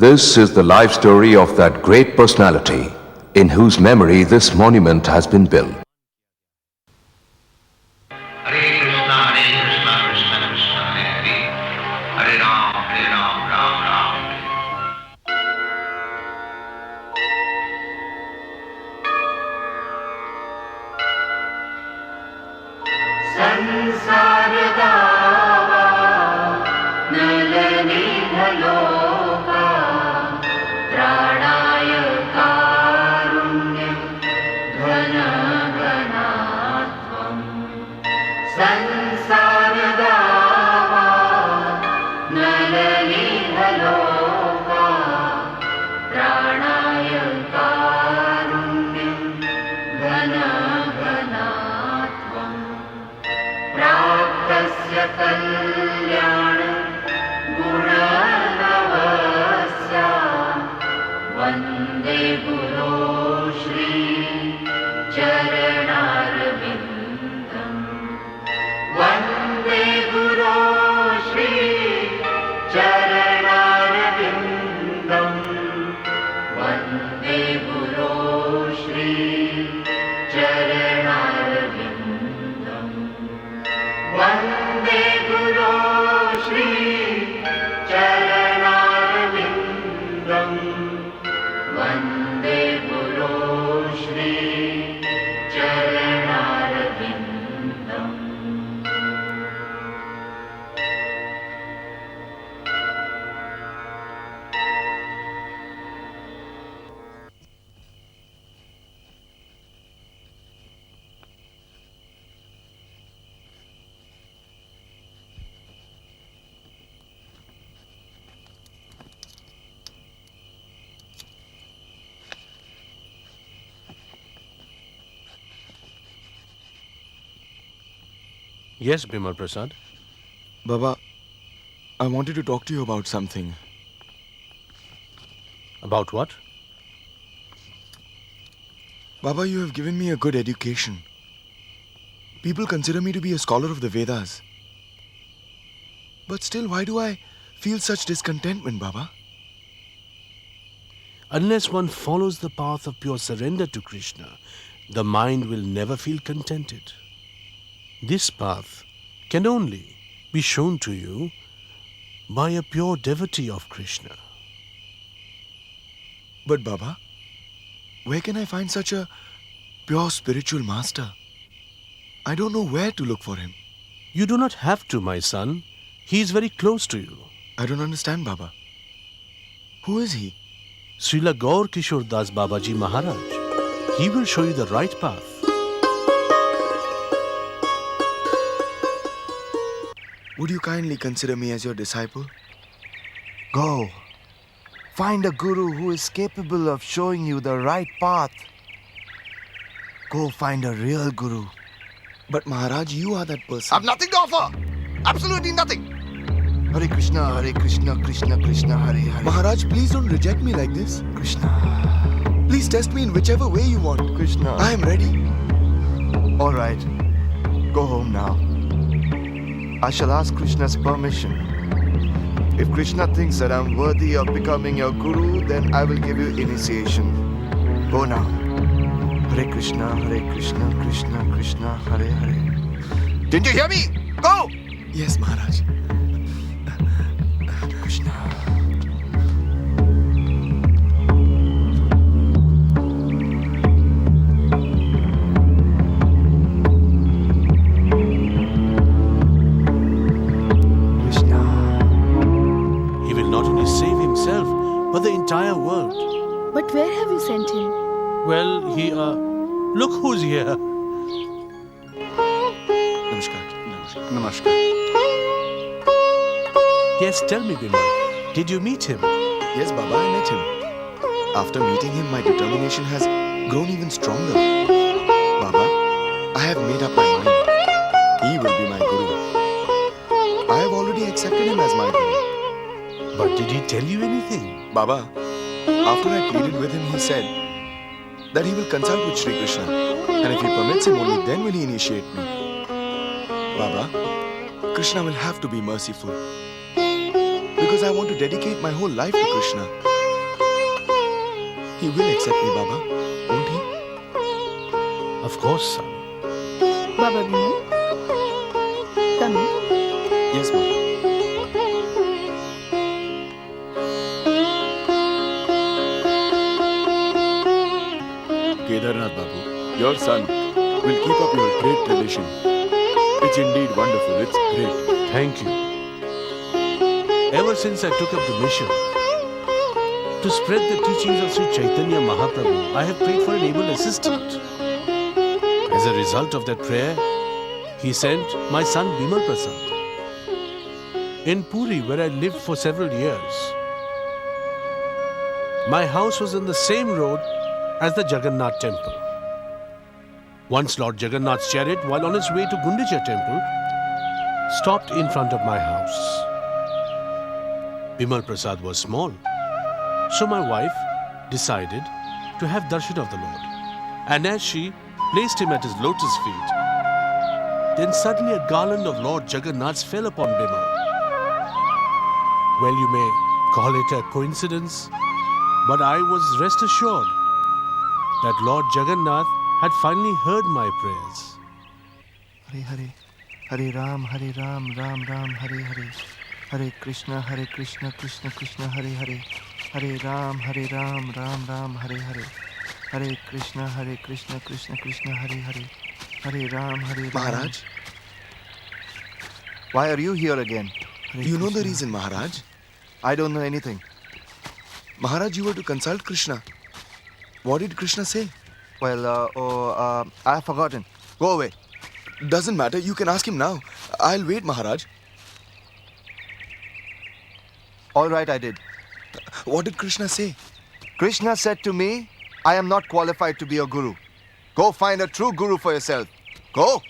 This is the life story of that great personality in whose memory this monument has been built. Hare Krishna, Krishna Krishna, Hare Hare, Hare Ram, Ram Ram. संसार दावा नलनी भलोका त्राणाय कारुण्यं घन घनात्वम् संसार दावा नलनी भलोका त्राणाय कारुण्यं घन घनात्वम् प्राप्तस्य कल्याण गुणनवस्य वन्दे गुरो श्री चरणारविन्दम् वन्दे गुरो श्री चरणारविन्दम् वन्दे गुरो श्री चरणारविन्दम् वन्दे गुरो श्री चरणारविन्दम् वन्दे गुरो Shri चरणारविन्दम् Yes, Bimal Prasad. Baba, I wanted to talk to you about something. About what? Baba, you have given me a good education. People consider me to be a scholar of the Vedas. But still, why do I feel such discontentment, Baba? Unless one follows the path of pure surrender to Krishna, the mind will never feel contented. This path can only be shown to you by a pure devotee of Krishna. But Baba, where can I find such a pure spiritual master? I don't know where to look for him. You do not have to, my son. He is very close to you. I don't understand, Baba. Who is he? Srila Gaur Kishore Das Babaji Maharaj. He will show you the right path. Would you kindly consider me as your disciple? Go. Find a guru who is capable of showing you the right path. Go find a real guru. But Maharaj, you are that person. I've nothing to offer. Absolutely nothing. Hare Krishna, Krishna Krishna, Hare Hare. Maharaj, please don't reject me like this. Krishna, Please test me in whichever way you want. Krishna. I am ready. All right. Go home now. I shall ask Krishna's permission. If Krishna thinks that I'm worthy of becoming your guru, then I will give you initiation. Go now. Hare Krishna, Krishna Krishna, Hare Hare. Didn't you hear me? Go! Yes, Maharaj. Krishna. He will not only save himself, but the entire world. But where have you sent him? Well, look who's here. Namaskar. Namaskar. Yes, tell me, Bimal. Did you meet him? Yes, Baba, I met him. After meeting him, my determination has grown even stronger. Baba, I have made up my mind. He will be my guru. I have already accepted him as my guru. But did he tell you anything? Baba, after I pleaded with him, he said that he will consult with Sri Krishna. And if he permits him, only then will he initiate me. Baba, Krishna will have to be merciful. Because I want to dedicate my whole life to Krishna. He will accept me, Baba, won't he? Of course, son. Baba Bimal, come in. Yes, ma'am. Kedarnath Babu, your son will keep up your great tradition. It's indeed wonderful. It's great. Thank you. Ever since I took up the mission to spread the teachings of Sri Chaitanya Mahaprabhu, I have prayed for an able assistant. As a result of that prayer, he sent my son Bimal Prasad. In Puri, where I lived for several years, my house was on the same road as the Jagannath temple. Once Lord Jagannath's chariot, while on its way to Gundicha temple, stopped in front of my house. Bimal Prasad was small, so my wife decided to have darshan of the Lord. And as she placed him at his lotus feet, then suddenly a garland of Lord Jagannath's fell upon Bimal. Well, you may call it a coincidence, but I was rest assured that Lord Jagannath had finally heard my prayers. Hare Hare, Hare Ram, Ram Ram, Hare Hare, Hare Krishna, Krishna Krishna, Hare Hare, Hare Ram, Ram Ram, Hare Hare, Hare Krishna, Krishna Krishna, Hare Hare, Hare Ram, Maharaj, Why are you here again? do you know the reason, Maharaj? I don't know anything. Maharaj, you were to consult Krishna. What did Krishna say? Well, I've forgotten. Go away. Doesn't matter. You can ask him now. I'll wait, Maharaj. All right, I did. What did Krishna say? Krishna said to me, I am not qualified to be a guru. Go find a true guru for yourself. Go.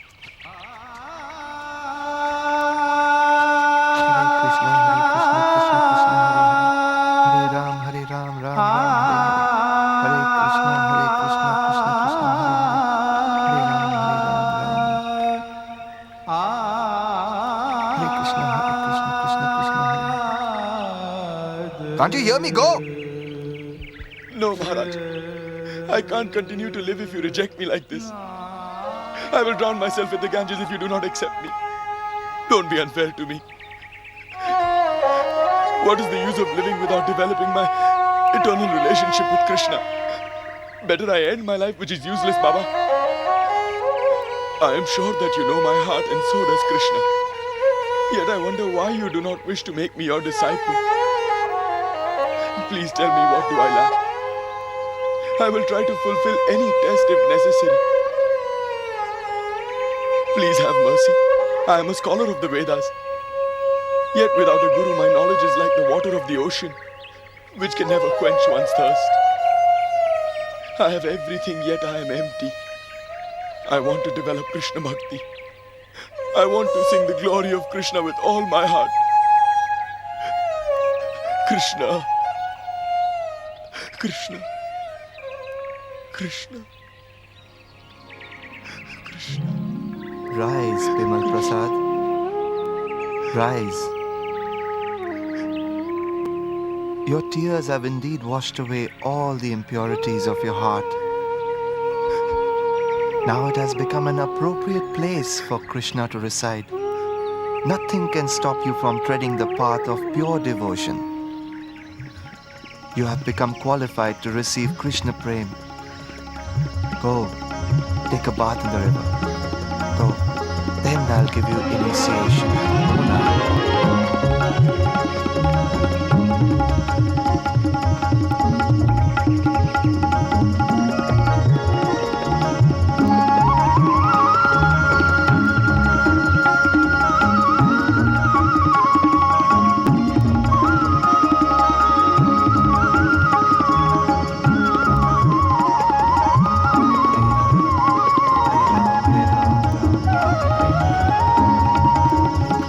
Can't you hear me? Go! No, Maharaj. I can't continue to live if you reject me like this. I will drown myself in the Ganges if you do not accept me. Don't be unfair to me. What is the use of living without developing my eternal relationship with Krishna? Better I end my life, which is useless, Baba. I am sure that you know my heart, and so does Krishna. Yet I wonder why you do not wish to make me your disciple. Please tell me, what do I lack? I will try to fulfill any test if necessary. Please have mercy. I am a scholar of the Vedas. Yet without a guru, my knowledge is like the water of the ocean, which can never quench one's thirst. I have everything, yet I am empty. I want to develop Krishna Bhakti. I want to sing the glory of Krishna with all my heart. Krishna. Krishna. Krishna. Krishna. Rise, Bimal Prasad. Rise. Your tears have indeed washed away all the impurities of your heart. Now it has become an appropriate place for Krishna to reside. Nothing can stop you from treading the path of pure devotion. You have become qualified to receive Krishna Prem. Go, take a bath in the river. Go, then I'll give you initiation. Go now.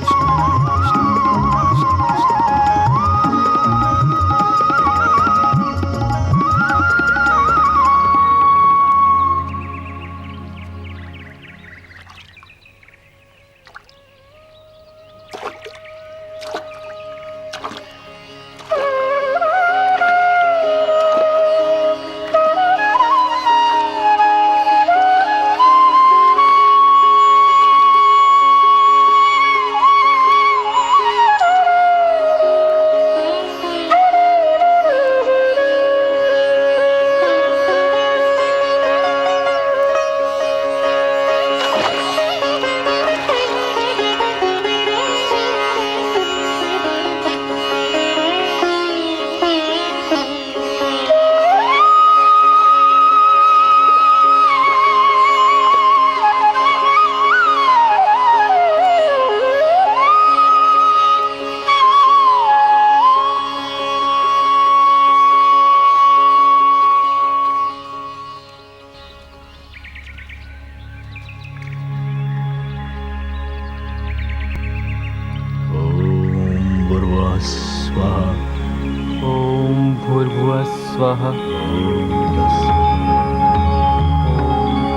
Krishna. भूर्भुवः स्वः ॐ भूर्भुवः स्वः ॐ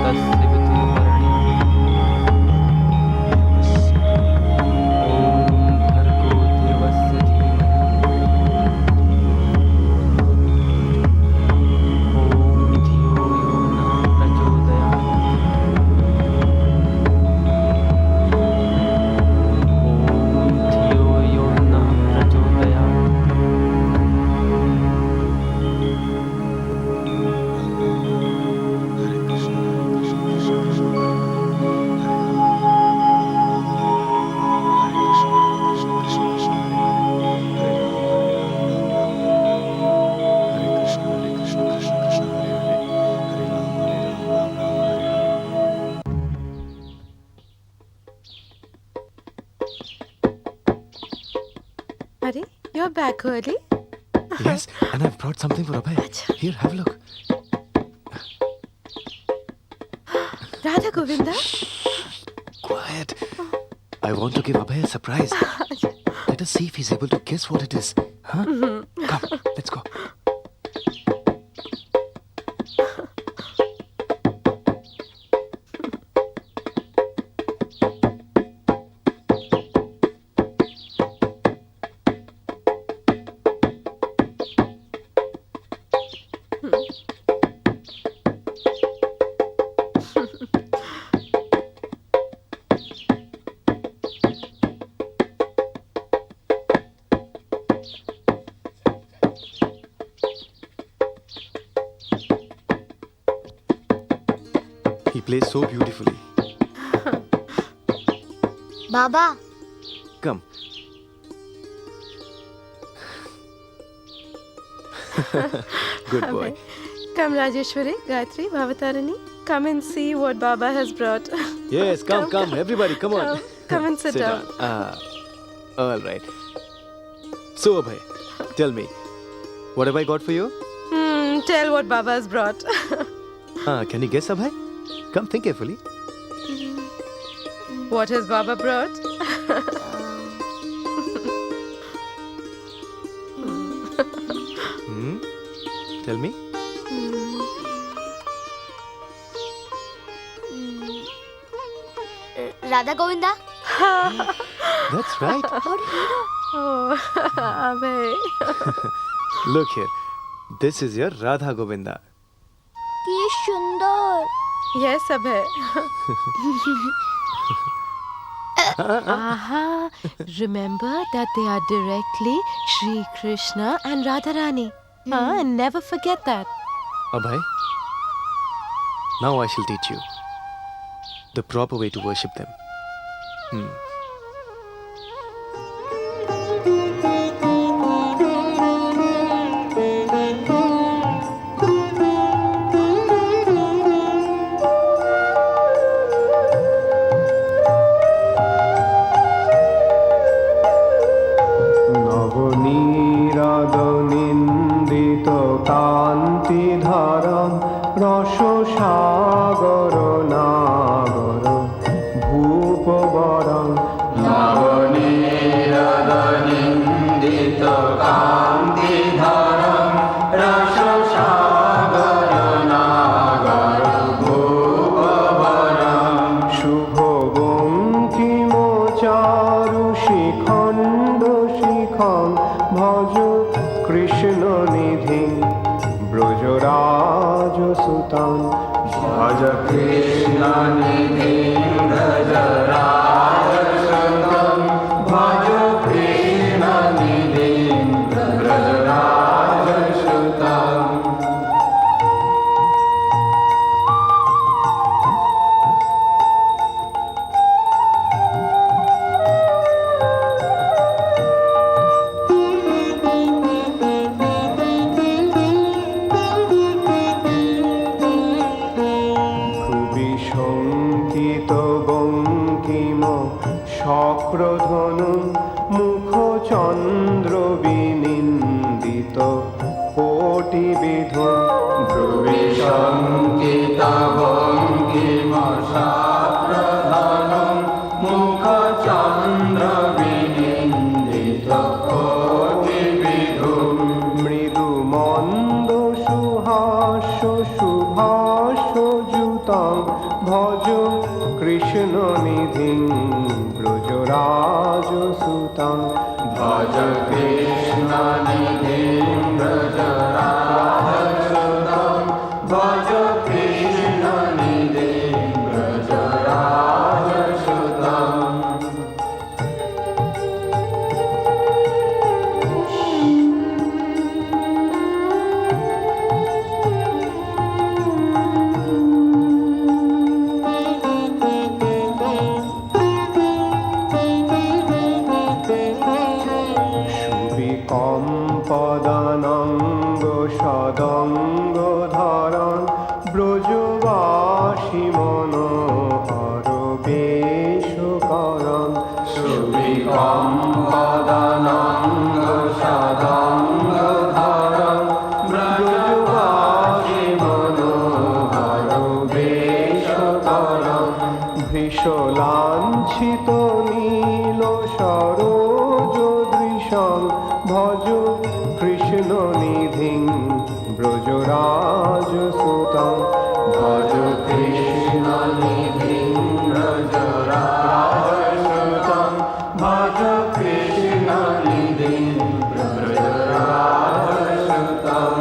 तस्य वितुर्वरेण्यं भर्गो देवस्य धीमहि ॐ धियो यो नः प्रचोदयात् ॐ धियो यो नः प्रचोदयात् Are, you're back early? Yes, and I've brought something for Abhay. Here, have a look. Radha Govinda? Quiet. I want to give Abhay a surprise. Let us see if he's able to guess what it is. Huh? Come, let's go. He plays so beautifully. Baba, Come. Good boy. Come, Rajeshwari, Gayatri, Bhavatarani. Come and see what Baba has brought. Yes, come, everybody, come on. Come and sit down. All right. So, Abhay, tell me, what have I got for you? Tell what Baba has brought. Can you guess, Abhay? Come, think carefully. What has Baba brought? Tell me. Radha Govinda. That's right. How did you know? Oh, Abhay. Look here. This is your Radha Govinda. Ki sundar. Yes, Abhay. Aha. Remember that they are directly Shri Krishna and Radharani. And never forget that. Abhay, now I shall teach you the proper way to worship them. নবনীরাদনিন্দিত কান্তিধারম রসসাগর নাগর ভূপবরম নবনীরাদনিন্দিত কান্তিধারম রসসাগর নাগর ভূপবরম শুভ বঙ্কিমচারু শিখণ্ড শিখম ভজ কৃষ্ণ নিধি ব্রজরাজ সুতম ভজ কৃষ্ণ নিধি ব্রজরাজ সুতম ভজ কৃষ্ণ নিধি ব্রজরাজ সুতম শঙ্কিত বঙ্কিম শক্রধনু মুখ চন্দ্র বিনিন্দিত কোটি বিধ ভ্রুবি শঙ্কিত বঙ্কিম শক্রধনু মুখ চন্দ্র বিনিন্দিত নিধিং ব্রজরাজ সুতং ভজ কৃষ্ণ নিধিং ব্রজরাজ সুতং ভজ কৃষ্ণ নিধিং ব্রজরাজ সুতং সুবিকম্পদানঙ্গ সদঙ্গ ধরণ ব্রজবাসী মনোহর বেশকরণ সুবিকম্পদানঙ্গ সদঙ্গ ধরণ ব্রজবাসী মনোহর বেশকরণ ভৃশলাঞ্ছিত নীল সরোজ দৃশং ভজ কৃষ্ণ নিধিং ব্রজরাজ সুতং ভজ কৃষ্ণ নিধিং ব্রজরাজ সুতং ভজ কৃষ্ণ নিধিং ব্রজরাজ সুতং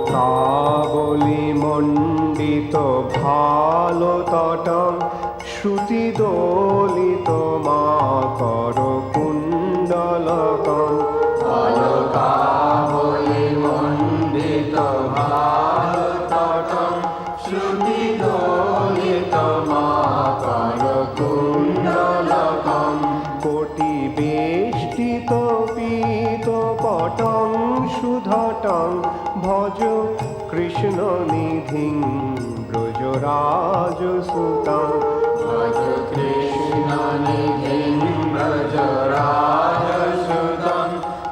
অলোকাবলি মণ্ডিত ভালো তটং শ্রুতি দোলিত মাকর কুণ্ডলকং অলোকাবলি মণ্ডিত ভালো তটং শ্রুতি দোলিত মাকর কুণ্ডলকং কোটি বেষ্টিত পীত পটং সুধটং ভজ কৃষ্ণ নিধিং ব্রজরাজ সুতং ভজ কৃষ্ণ নিধিং ব্রজরাজ সুতং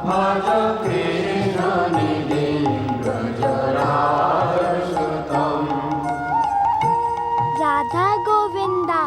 ভজ Krishna নিধিং Brajaraj সুতং Radha Govinda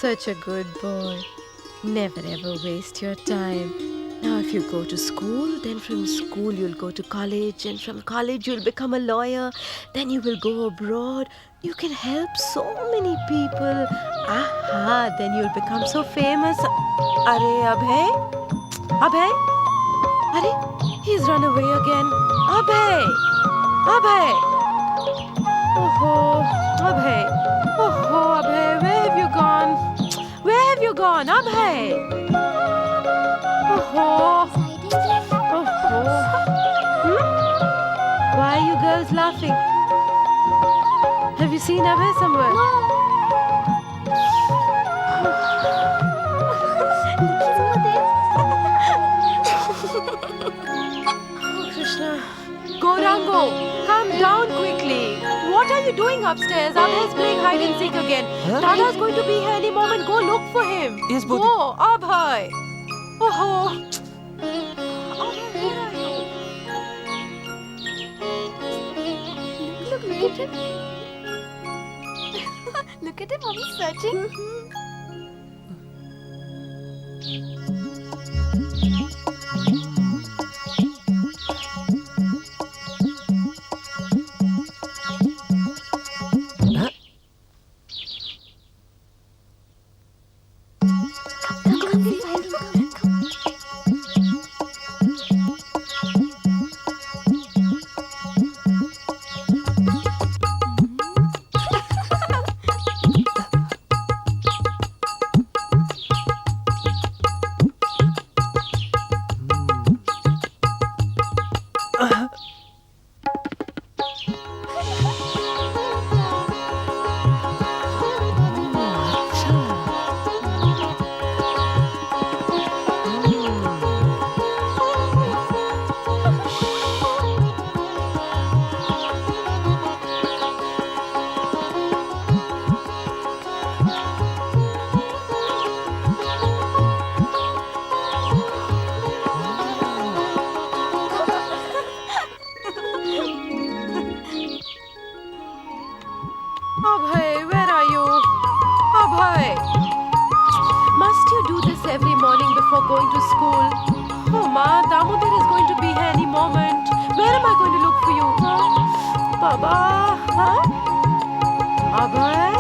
such a good boy. Never ever waste your time. Now, if you go to school, then from school you'll go to college, and from college you'll become a lawyer. Then you will go abroad. You can help so many people. Aha, then you'll become so famous. Arey, Abhay? Abhay? Arey, he's run away again. Abhay! Abhay! Oh, Abhay. Oh, Abhay, where have you gone? Where have you gone, Abhay? Oh, Why are you girls laughing? Have you seen Abhay somewhere? Oh, Krishna. Gaurango, come down quickly. What are you doing upstairs? Abhay is playing hide and seek again. Dada's going to be here any moment. Go look for him. Yes, Go, Abhay. Oh. Abhay, where are you? Look at him. Look at him, how he's searching. Abhay, where are you? Abhay! Must you do this every morning before going to school? Oh, Ma, Damodar is going to be here any moment. Where am I going to look for you? Huh? Baba? Huh? Abhay?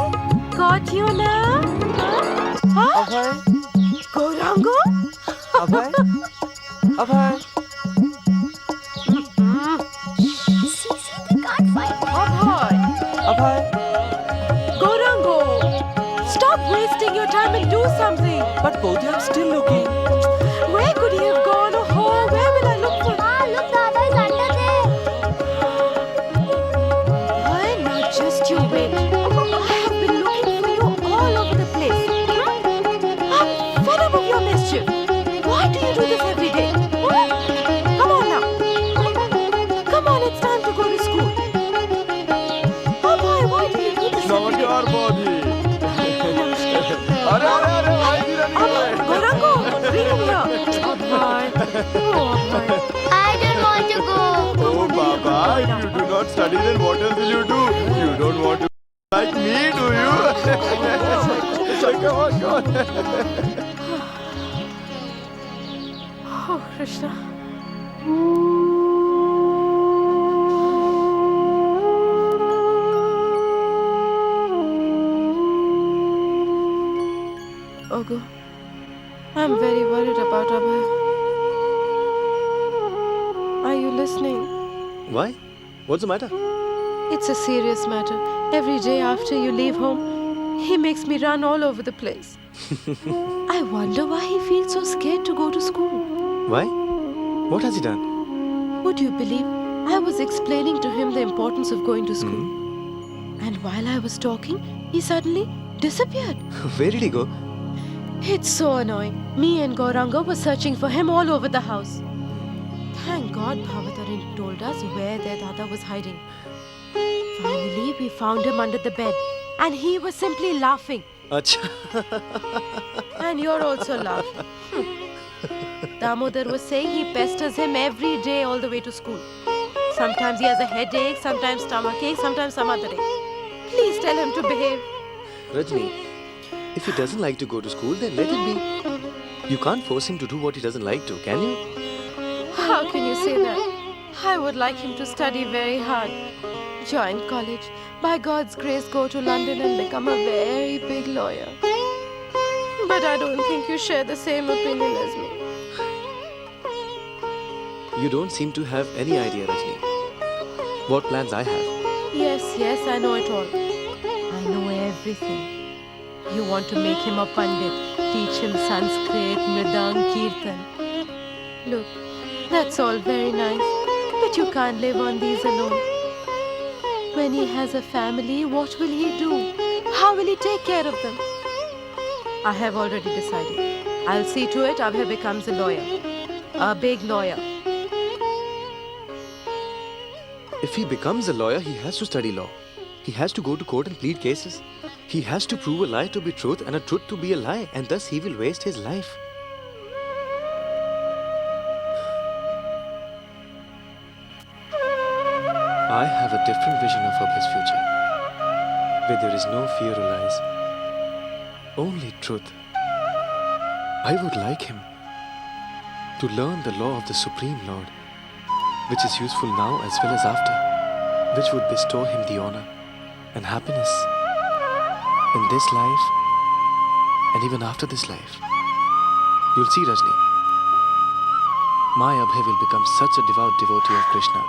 Got you now? Huh? Abhay? Gaurango? Abhay? Abhay? See, they can't find him. Abhay! Abhay? Gaurango! Stop wasting your time and do something! But Bodhi, I'm still looking. Where could he have gone? Oh, where will I look for? Ah, look, Dada is under there. Why not just you wait? I have been looking for you all over the place. I'm fed up of your mischief. Why do you do this every day? Come on now. Come on, it's time to go to school. Abhay, why do you do this every day? Namaskar, Bodhi. Arey, why is he running away? Gaurango, bring him here. Abhay. Oh, Abhay. I don't want to go. Oh, Baba, if you do not study, then what else will you do? You don't want to be like me, do you? Come on. Oh, Krishna. Ogu, I'm very worried about Abhay. Are you listening? Why? What's the matter? It's a serious matter. Every day after you leave home, he makes me run all over the place. I wonder why he feels so scared to go to school. Why? What has he done? Would you believe? I was explaining to him the importance of going to school. And while I was talking, he suddenly disappeared. Where did he go? It's so annoying. Me and Gauranga were searching for him all over the house. Thank God Bhavatarin told us where their Dada was hiding. Finally, we found him under the bed. And he was simply laughing. Acha. And you're also laughing. Damodar was saying he pesters him every day all the way to school. Sometimes he has a headache, sometimes stomachache, sometimes some other ache. Please tell him to behave. Rajni, If he doesn't like to go to school, then let it be. You can't force him to do what he doesn't like to, can you? How can you say that? I would like him to study very hard, join college, by God's grace go to London and become a very big lawyer. But I don't think you share the same opinion as me. You don't seem to have any idea, Rajni. What plans I have. Yes, I know it all. I know everything. You want to make him a pandit, teach him Sanskrit, Mridang, Kirtan. Look, that's all very nice, but you can't live on these alone. When he has a family, what will he do? How will he take care of them? I have already decided. I'll see to it Abhay becomes a lawyer. A big lawyer. If he becomes a lawyer, he has to study law. He has to go to court and plead cases. He has to prove a lie to be truth and a truth to be a lie, and thus he will waste his life. I have a different vision of Abhay's future, where there is no fear or lies, only truth. I would like him to learn the law of the Supreme Lord, which is useful now as well as after, which would bestow him the honor and happiness in this life and even after this life. You'll see, Rajni, my Abhay will become such a devout devotee of Krishna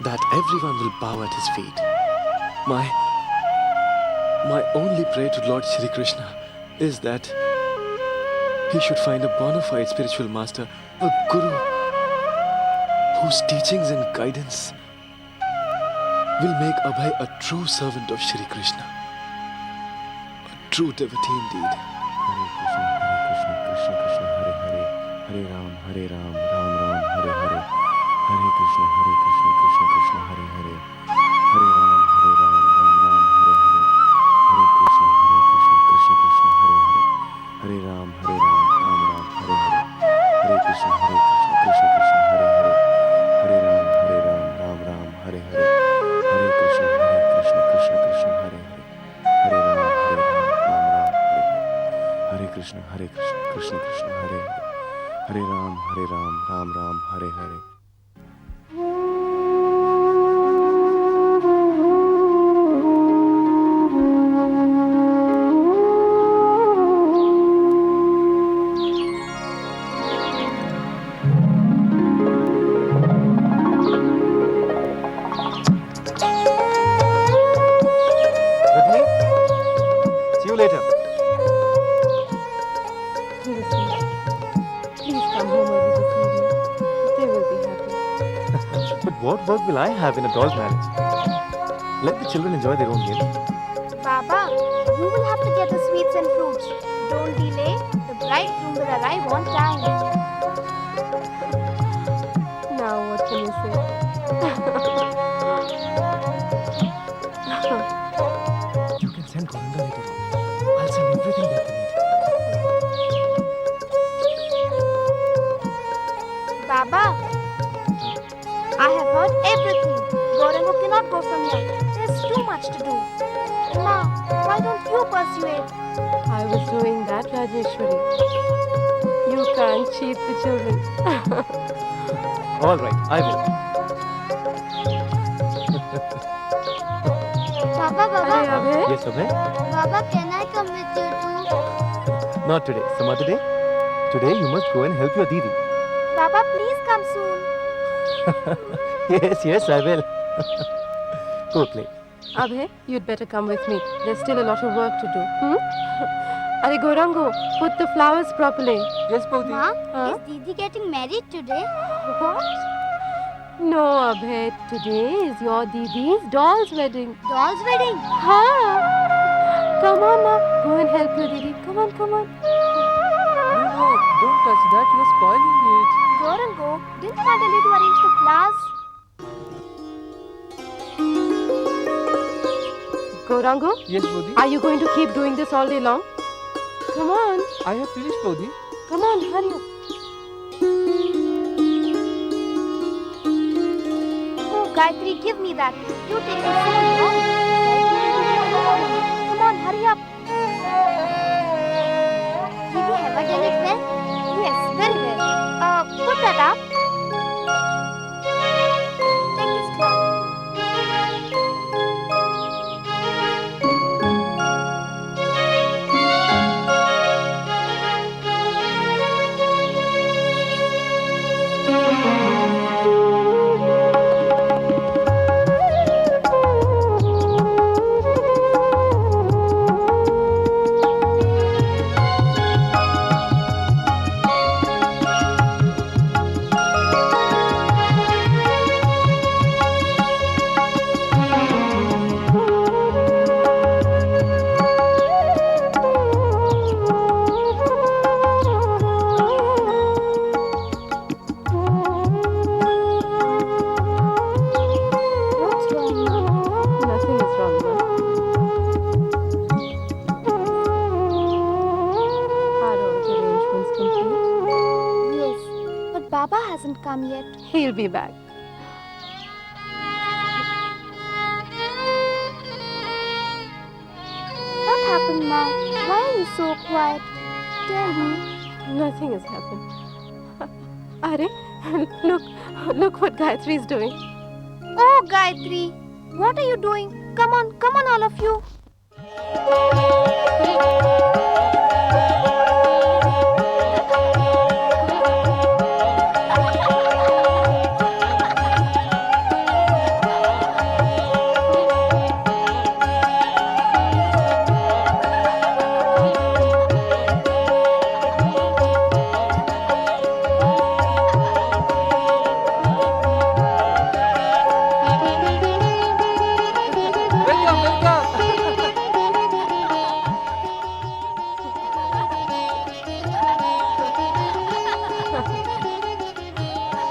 that everyone will bow at his feet. My only prayer to Lord Shri Krishna is that he should find a bona fide spiritual master, a guru, whose teachings and guidance will make Abhay a true servant of Shri Krishna, a true devotee indeed. Hare Krishna, Krishna Krishna, Hare Hare, Hare Ram, Ram Ram, Hare Hare, Hare Krishna, Krishna Krishna, Hare Hare, Hare Ram, Ram Ram, Hare Hare, Hare Krishna, Krishna Krishna, Hare Hare, Hare Ram, Ram Ram, Hare Hare, Hare Krishna, Krishna Krishna, Hare Hare, Hare Ram, Ram Ram, Hare Hare, Hare Krishna, Krishna Krishna, Hare Hare, Hare Ram, Ram Ram, Hare Hare, Hare Krishna, Krishna Krishna, Hare Hare, Hare Ram, Ram Ram, Hare Hare. What work will I have in a doll's marriage? Let the children enjoy their own games. Baba, you will have to get the sweets and fruits. Don't delay. The bridegroom will arrive on time. Now what can you say? You can send Goranga later on. I'll send everything that they need. Baba, I have heard everything. Gorango cannot go from here. There's too much to do. Now, why don't you pursue it? I was doing that, Rajeshwari. You can't cheat the children. All right, I will. Baba, Abhay? Yes, Abhay? Baba, can I come with you too? Not today. Some other day. Today you must go and help your Didi. Baba, please come soon. Yes, I will. Go play. Abhay, you'd better come with me. There's still a lot of work to do. Are Gorango, put the flowers properly. Yes, Pauti. Ma, Huh? is Didi getting married today? What? No, Abhay. Today is your Didi's doll's wedding. Doll's wedding? Huh? Come on now. Go and help your Didi. Come on. No, don't touch that. You're spoiling it. Gorango, didn't I tell you to arrange the flowers? Gorango, Yes, Pauti. are you going to keep doing this all day long? Come on. I have finished, Pauti. Come on, hurry up. Oh, Gayatri, give me that. You take it so long. Come on, hurry up. Put that up. Take this cloth. What's wrong now? Nothing is wrong, ma. Are all the arrangements complete? Yes, but Baba hasn't come yet. He'll be back. What happened, Ma? Why are you so quiet? Tell me. Nothing has happened. Are, look what Gayatri is doing. Oh, Gayatri, what are you doing? Come on, all of you.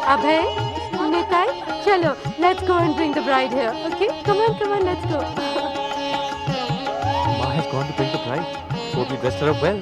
Abhay, Nitai, chalo, let's go and bring the bride here, okay? Come on, let's go. Ma has gone to bring the bride. Hope you dressed her up well.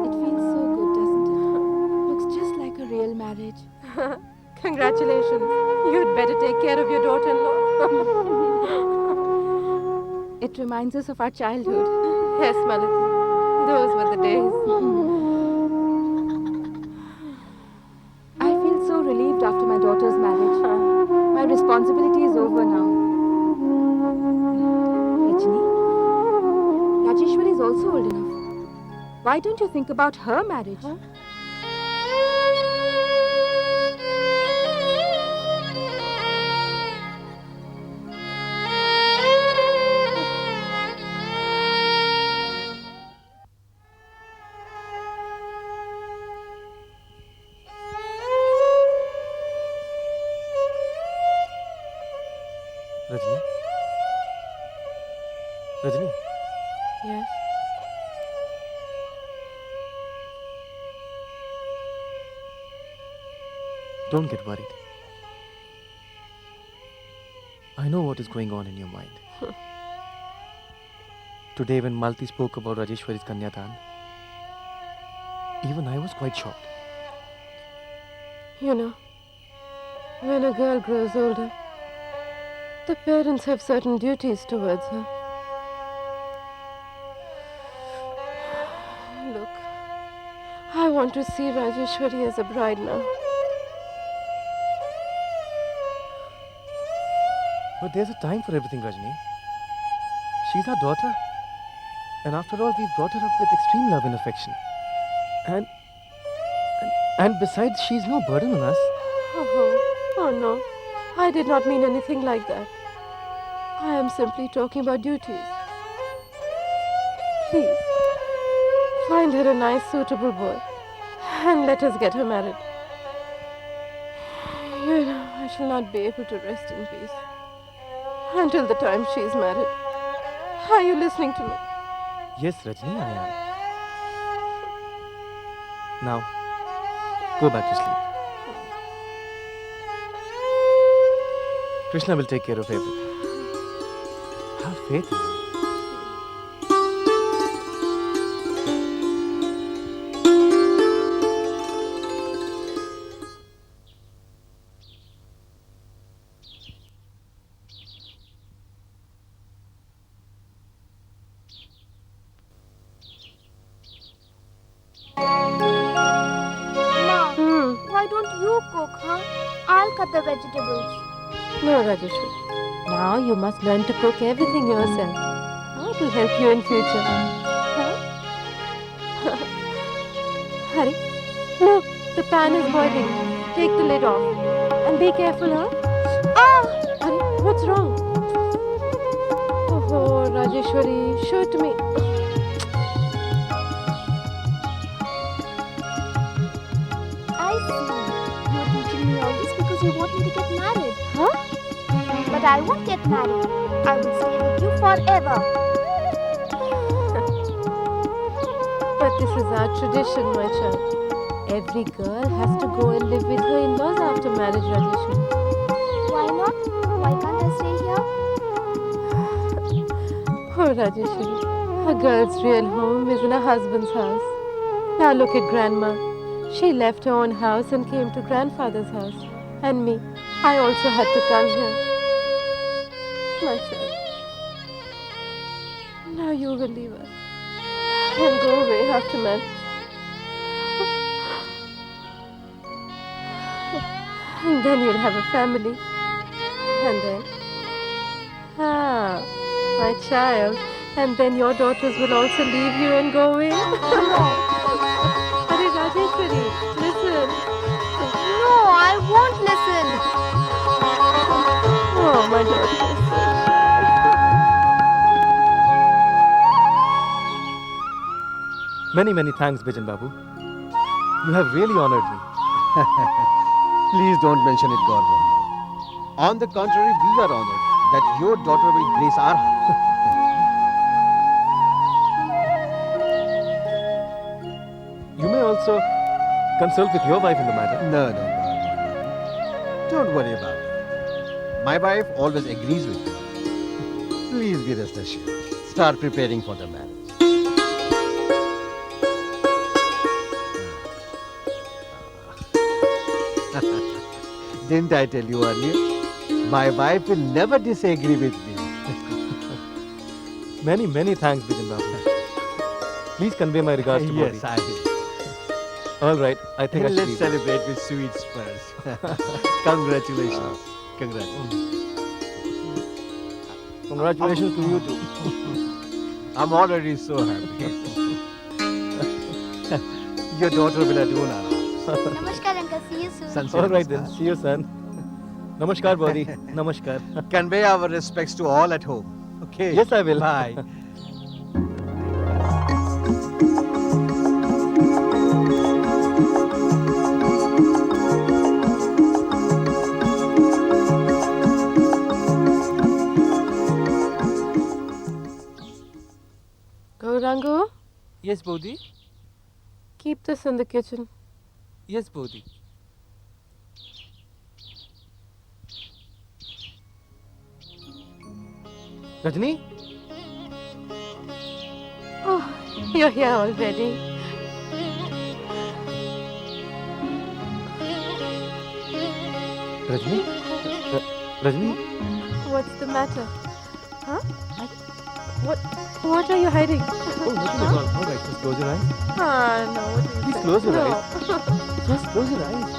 It feels so good, doesn't it? Looks just like a real marriage. Congratulations. You'd better take care of your daughter-in-law. It reminds us of our childhood. Yes, Malati. Those were the days. I feel so relieved after my daughter's marriage. My responsibility is over now. Rajni, Rajeshwari is also old enough. Why don't you think about her marriage? Rajni? Rajni? Yes. Don't get worried. I know what is going on in your mind. Today when Malti spoke about Rajeshwari's Kanyadan, even I was quite shocked. You know, when a girl grows older, the parents have certain duties towards her. Look, I want to see Rajeshwari as a bride now. But there's a time for everything, Rajni. She's our daughter. And after all, we've brought her up with extreme love and affection. And besides, she's no burden on us. Oh no, I did not mean anything like that. I am simply talking about duties. Please, find her a nice, suitable boy and let us get her married. You know, I shall not be able to rest in peace until the time she is married. Are you listening to me? Yes, Rajni, I am. Now, go back to sleep. Krishna will take care of everything. Have faith in me. Ma, why don't you cook, huh? I'll cut the vegetables. No, Rajeshwari. Now you must learn to cook everything yourself. It will help you in future. Huh? Hari, look, the pan is boiling. Take the lid off. And be careful, huh? Ah! Hari, what's wrong? Oh, Rajeshwari, show it to me. I see. You're teaching me all this because you want me to get married. Huh? But I won't get married. I will stay with you forever. But this is our tradition, my child. Every girl has to go and live with her in-laws after marriage, Rajeshwari. Why not? Why can't I stay here? Oh, Rajeshwari, a girl's real home is in her husband's house. Now look at Grandma. She left her own house and came to grandfather's house. And me, I also had to come here. My child, now you will leave us and go away after marriage. And then you'll have a family. And then, my child, and then your daughters will also leave you and go away. Hare Rajeshwari, listen. No, I won't listen. Oh, my daughter. Many, many thanks, Bijan Babu. You have really honored me. Please don't mention it, Gaurav. On the contrary, we are honored that your daughter will grace our house. You may also consult with your wife in the matter. No, Gaurav. Don't worry about it. My wife always agrees with me. Please be rest assured. Start preparing for the marriage. Didn't I tell you earlier? My wife will never disagree with me. Many, many thanks, Bijan Babu. Please convey my regards to Bodhi. Yes, I will. All right, I think I should Let's leave. celebrate with sweets first. Congratulations. Congratulations. Congratulations to you too. I'm already so happy. Your daughter will adorn our house. Namaskar, uncle. See you soon. All right then, see you, son. Namaskar, Bodhi. Namaskar. Convey our respects to all at home. Okay? Yes, I will. Bye. Gaurango, Yes, Bodhi. keep this in the kitchen. Yes, Bodhi. Rajni? Oh, you're here already. Rajni? Rajni? What's the matter? Huh? What are you hiding? Oh, nothing at all. All right, just close your eyes. No. What are you Please saying? close your No. eyes. Just close your eyes.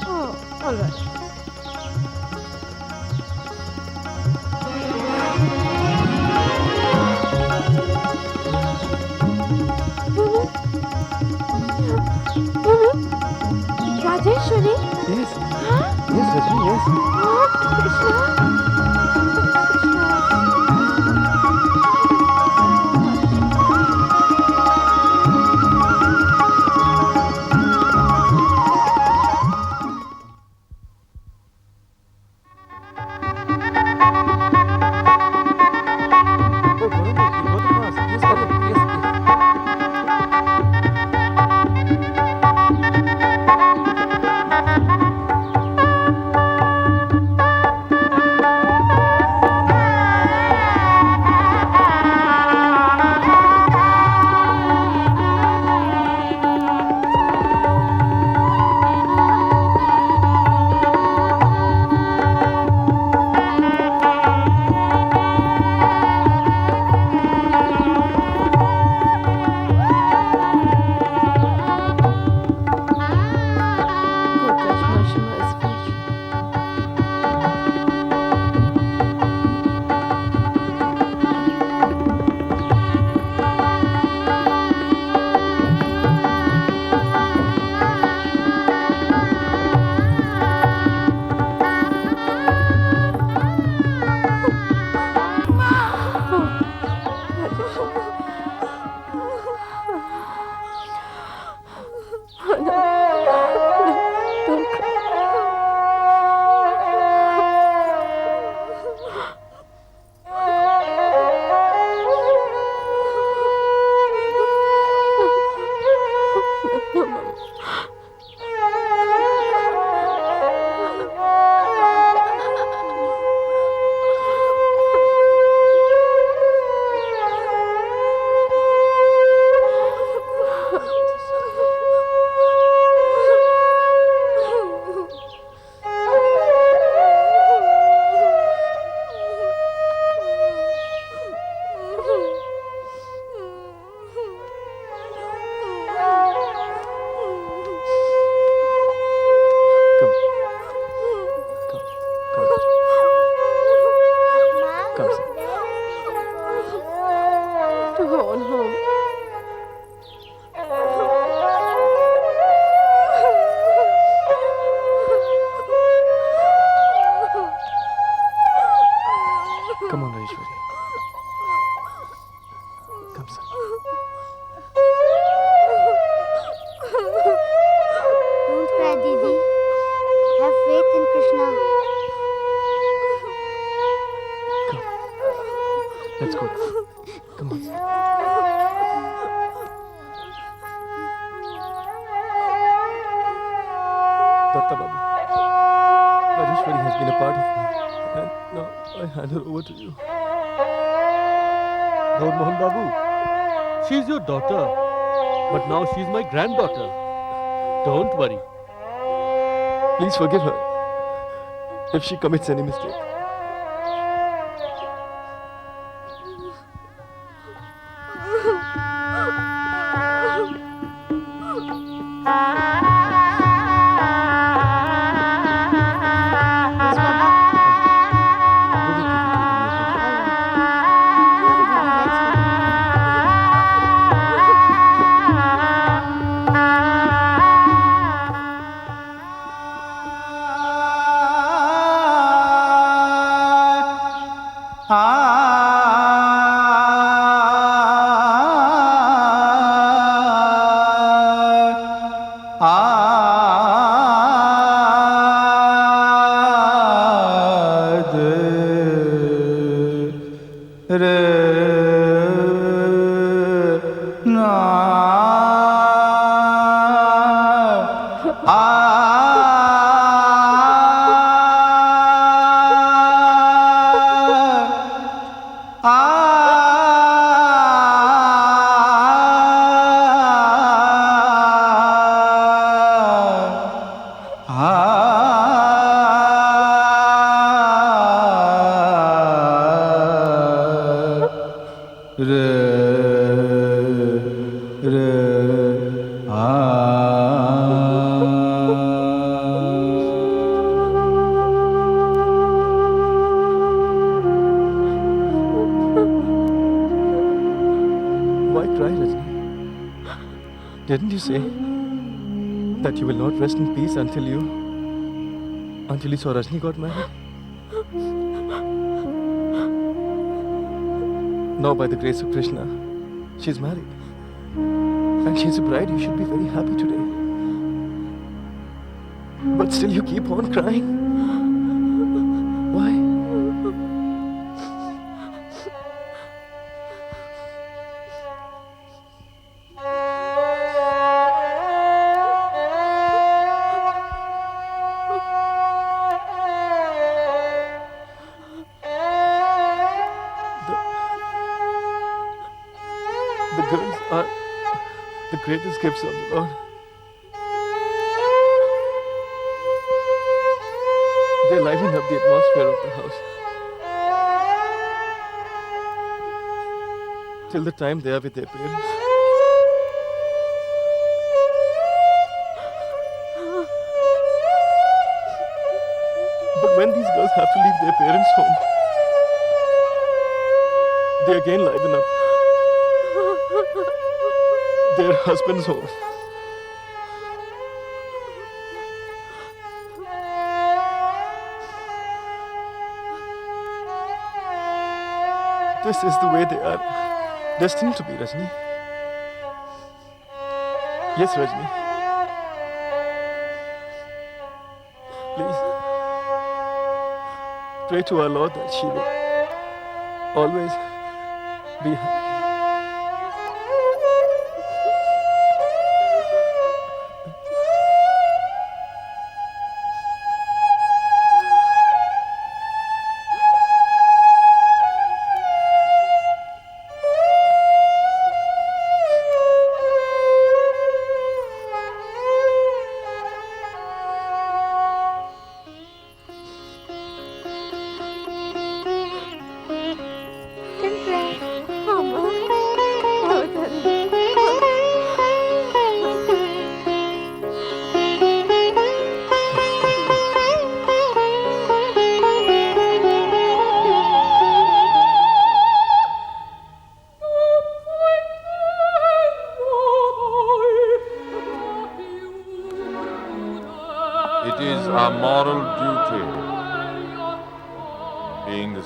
Oh, all right. Rajeshwari? Yes. Huh? Yes, Rajni, yes. Oh, Krishna. Oh, Gaurav, you got the fast. Yes, correct. Yes, yes. Come, son. Go on home. Come on, Rajeshwari. Come, son. Don't cry, Didi. Have faith in Krishna. Let's go. Come on. Datta Babu, Rajeshwari has been a part of me, and now I hand her over to you. Lord Mohan Babu, she's your daughter, but now she's my granddaughter. Don't worry. Please forgive her if she commits any mistake. Yes, Baba. We will give it to her near her. Let's go. Why cry, Rajni? Didn't you say that you will not rest in peace until you saw Rajni got married? Now, by the grace of Krishna, she's married. And she's a bride. You should be very happy today. But still you keep on crying. Why? The girls are the greatest gifts of the Lord. They liven up the atmosphere of the house. Till the time they are with their parents. But when these girls have to leave their parents' home, they again liven up their husband's home. This is the way they are destined to be, Rajni. Yes, Rajni. Please, pray to our Lord that she will always be happy. Don't cry. Mama.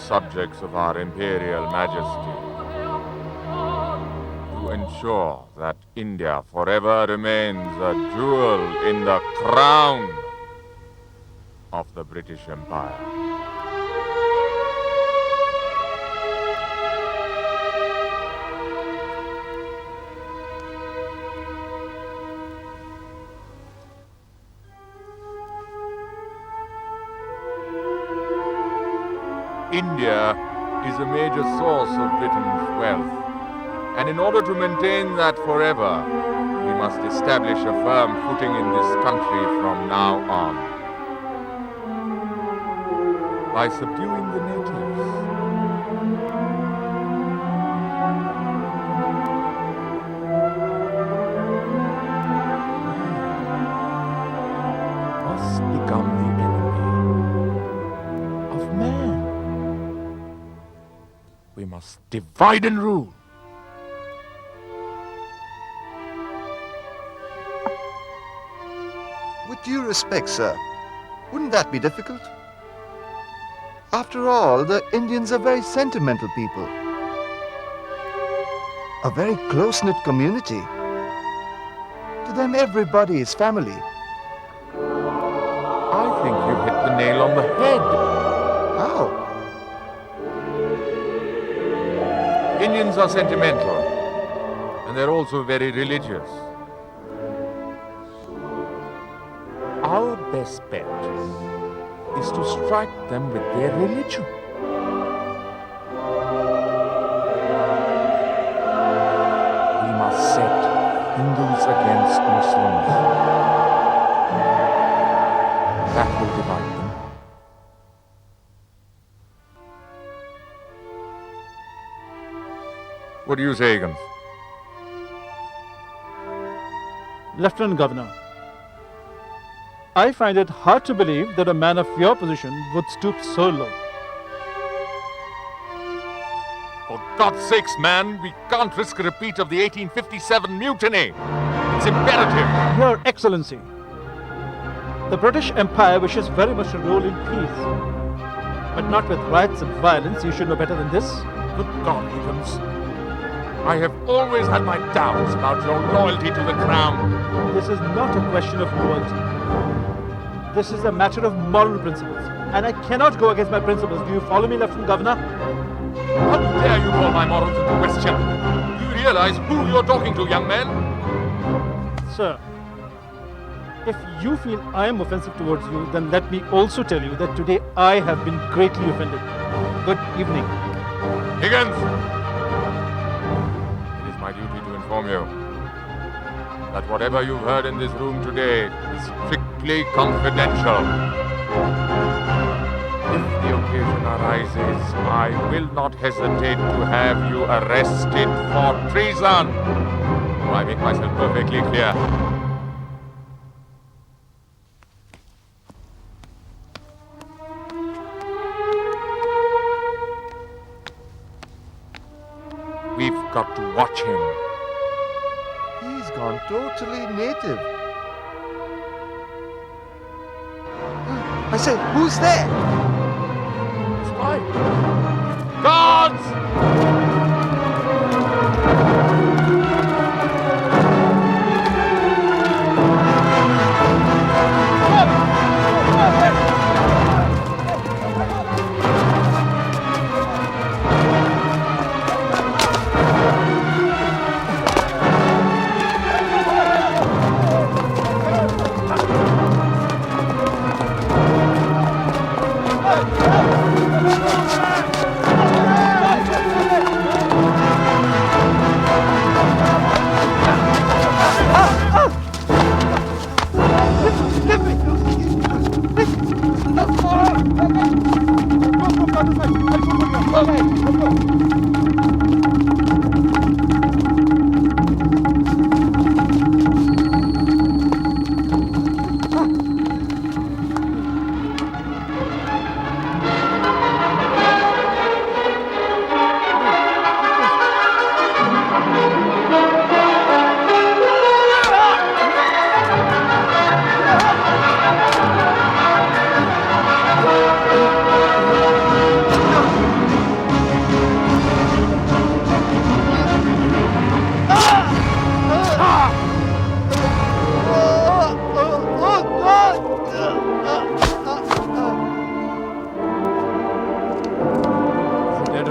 subjects of our Imperial Majesty to ensure that India forever remains a jewel in the crown of the British Empire. India is a major source of Britain's wealth, and in order to maintain that forever, we must establish a firm footing in this country from now on. By subduing the natives. Must become the enemy of man. We must divide and rule. With due respect, sir, wouldn't that be difficult? After all, the Indians are very sentimental people. A very close-knit community. To them, everybody is family. I think you hit the nail on the head. How? Indians are sentimental, and they're also very religious. Our best bet is to strike them with their religion. We must set Hindus against Muslims. That will divide them. What do you say, Higgins? Lieutenant Governor, I find it hard to believe that a man of your position would stoop so low. For God's sakes, man, we can't risk a repeat of the 1857 mutiny. It's imperative. Your Excellency, the British Empire wishes very much to rule in peace. But not with riots and violence. You should know better than this. Good God, Higgins. I have always had my doubts about your loyalty to the crown. This is not a question of loyalty. This is a matter of moral principles. And I cannot go against my principles. Do you follow me, Lieutenant Governor? How dare you call my morals into question? Do you realize who you're talking to, young man? Sir, if you feel I am offensive towards you, then let me also tell you that today I have been greatly offended. Good evening. Higgins! It is my duty to inform you that whatever you've heard in this room today is strictly confidential. If the occasion arises, I will not hesitate to have you arrested for treason. Do I make myself perfectly clear? We've got to watch him. He's gone totally native. I say, who's there? Spy! Guards!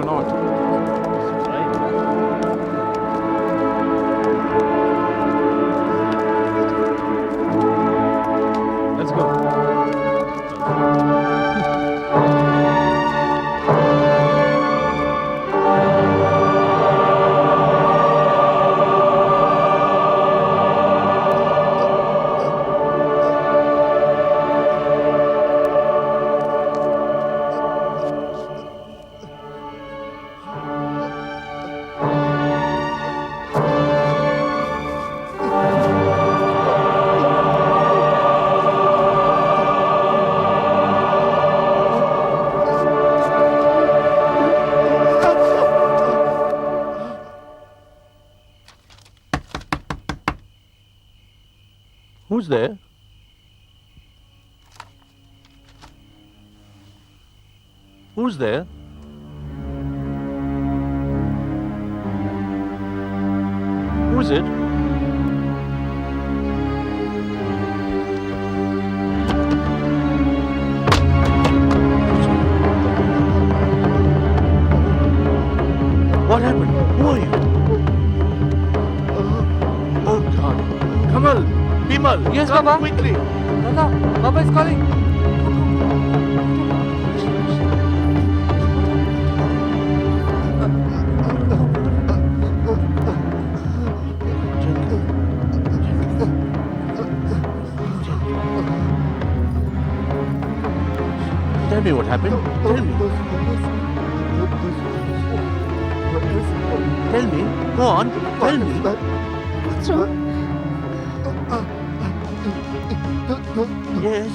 or not. Let's go. Who's there? Who's there? Who is it? What happened? Who are you? Oh God. Kamal! Bimal! Yes, come Baba. quickly! Dada, Baba is calling. Tell me what happened. Tell me. Tell me. Go on. Tell me. What's wrong? Yes.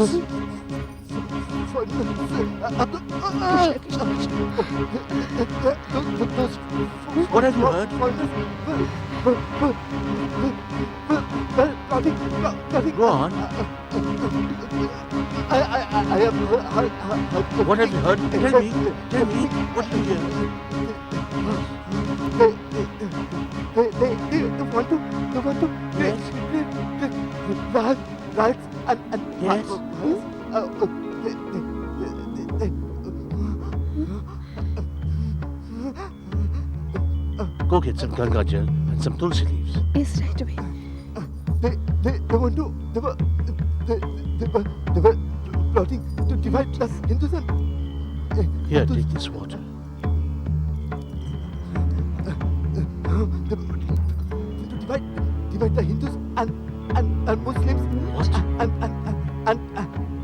What have you heard? Go on. I have heard. What have you heard? Tell me. Tell me. What did you hear? They want to. Yes. Rights and Yes. Go get some Ganga jal and some tulsi leaves. Yes, right away. They want to. They were plotting to divide us Hindus and Here, take this water. to divide the Hindus and Muslims. What?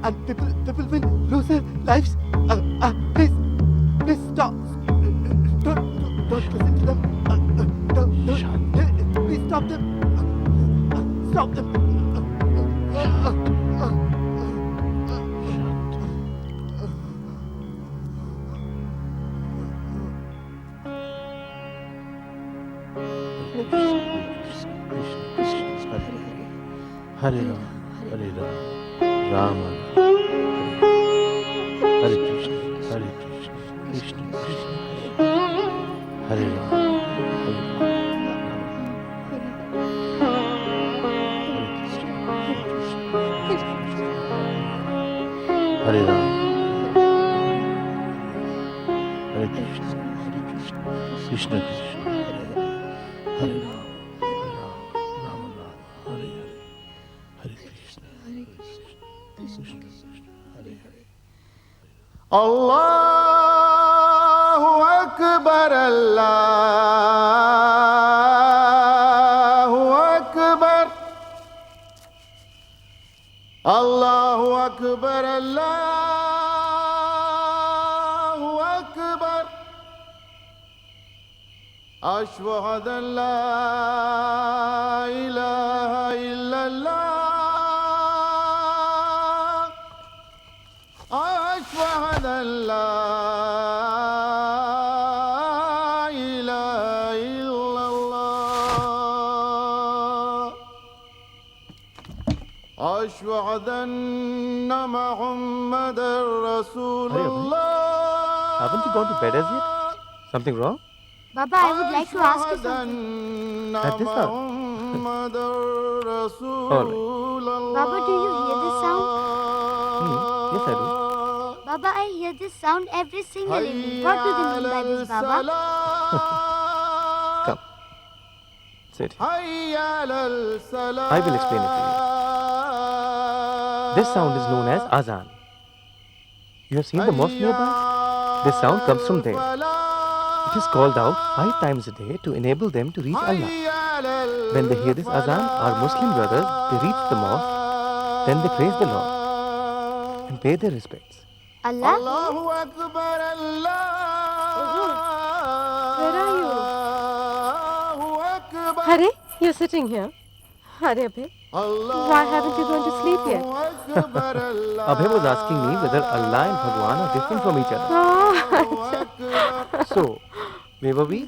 And people will lose their lives. Please stop. Don't listen to them. Please stop them. Stop them. Hare Ram, Hare Ram, Rama Ram, Hare Krishna, Krishna Krishna, Hare Ram, Hare Ram, Hare Ram, Hare Krishna, Krishna Krishna, Hare Ram. Allahu Akbar, Allahu Akbar, Allahu Akbar, Allahu Akbar. Ashhadu an la ilaha illallah. أشهد أن لا إله إلا الله أشهد أن محمدا رسول الله. Haven't you gone to bed as yet? Something wrong? Baba, I would like to ask you something. At this hour? All right. Baba, do you hear this sound? Yes, I do. Baba, I hear this sound every single evening. What do they mean by this, Baba? Come. Sit. I will explain it to you. This sound is known as azan. You have seen the mosque nearby? This sound comes from there. It is called out 5 times a day to enable them to reach Allah. When they hear this azan, our Muslim brothers, they reach the mosque, then they praise the Lord and pay their respects. Allah? Where are you? Hare, you're sitting here. Hare, Abhay. Why haven't you gone to sleep yet? Abhay was asking me whether Allah and Bhagwan are different from each other. Oh, So, where were we?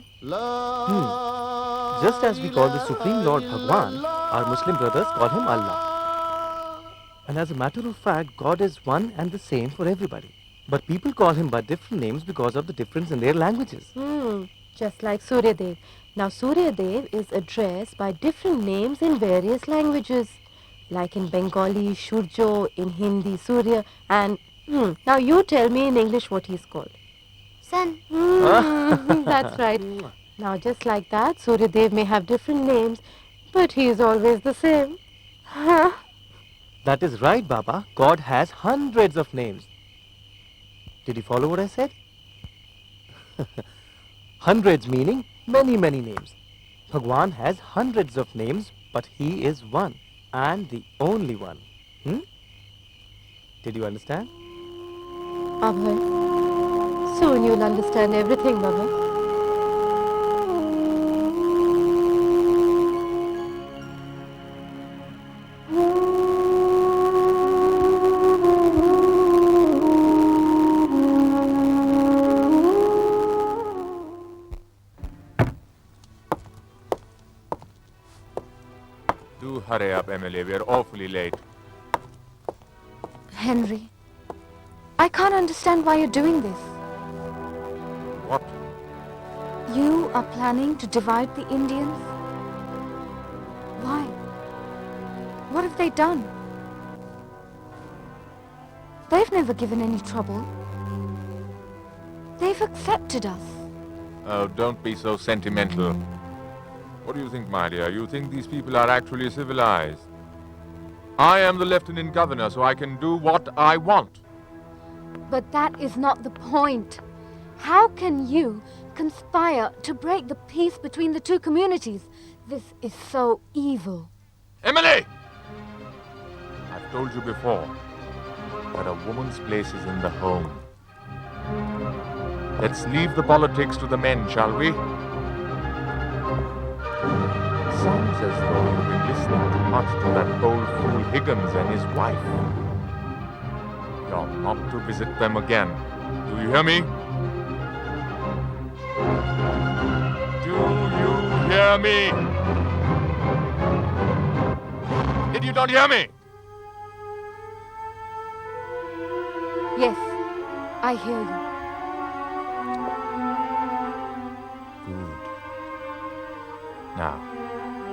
Just as we call the Supreme Lord Bhagwan, our Muslim brothers call him Allah. And as a matter of fact, God is one and the same for everybody. But people call him by different names because of the difference in their languages. just like Surya Dev. Now Surya Dev is addressed by different names in various languages. Like in Bengali, Shurjo, in Hindi, Surya, and now you tell me in English what he's called. Sun. That's right. Now just like that, Surya Dev may have different names, but he is always the same. That is right, Baba. God has hundreds of names. Did you follow what I said? Hundreds meaning many, many names. Bhagwan has hundreds of names, but he is one and the only one. Did you understand? Abhay, soon you'll understand everything, Baba. Do hurry up, Emily. We are awfully late. Henry, I can't understand why you're doing this. What? You are planning to divide the Indians? Why? What have they done? They've never given any trouble. They've accepted us. Oh, don't be so sentimental. What do you think, my dear? You think these people are actually civilized? I am the Lieutenant Governor, so I can do what I want. But that is not the point. How can you conspire to break the peace between the two communities? This is so evil. Emily! I've told you before that a woman's place is in the home. Let's leave the politics to the men, shall we? Sounds as though you've been listening too much to that old fool Higgins and his wife. You're not to visit them again. Do you hear me? Do you hear me? Did you not hear me? Yes, I hear you. Good. Now,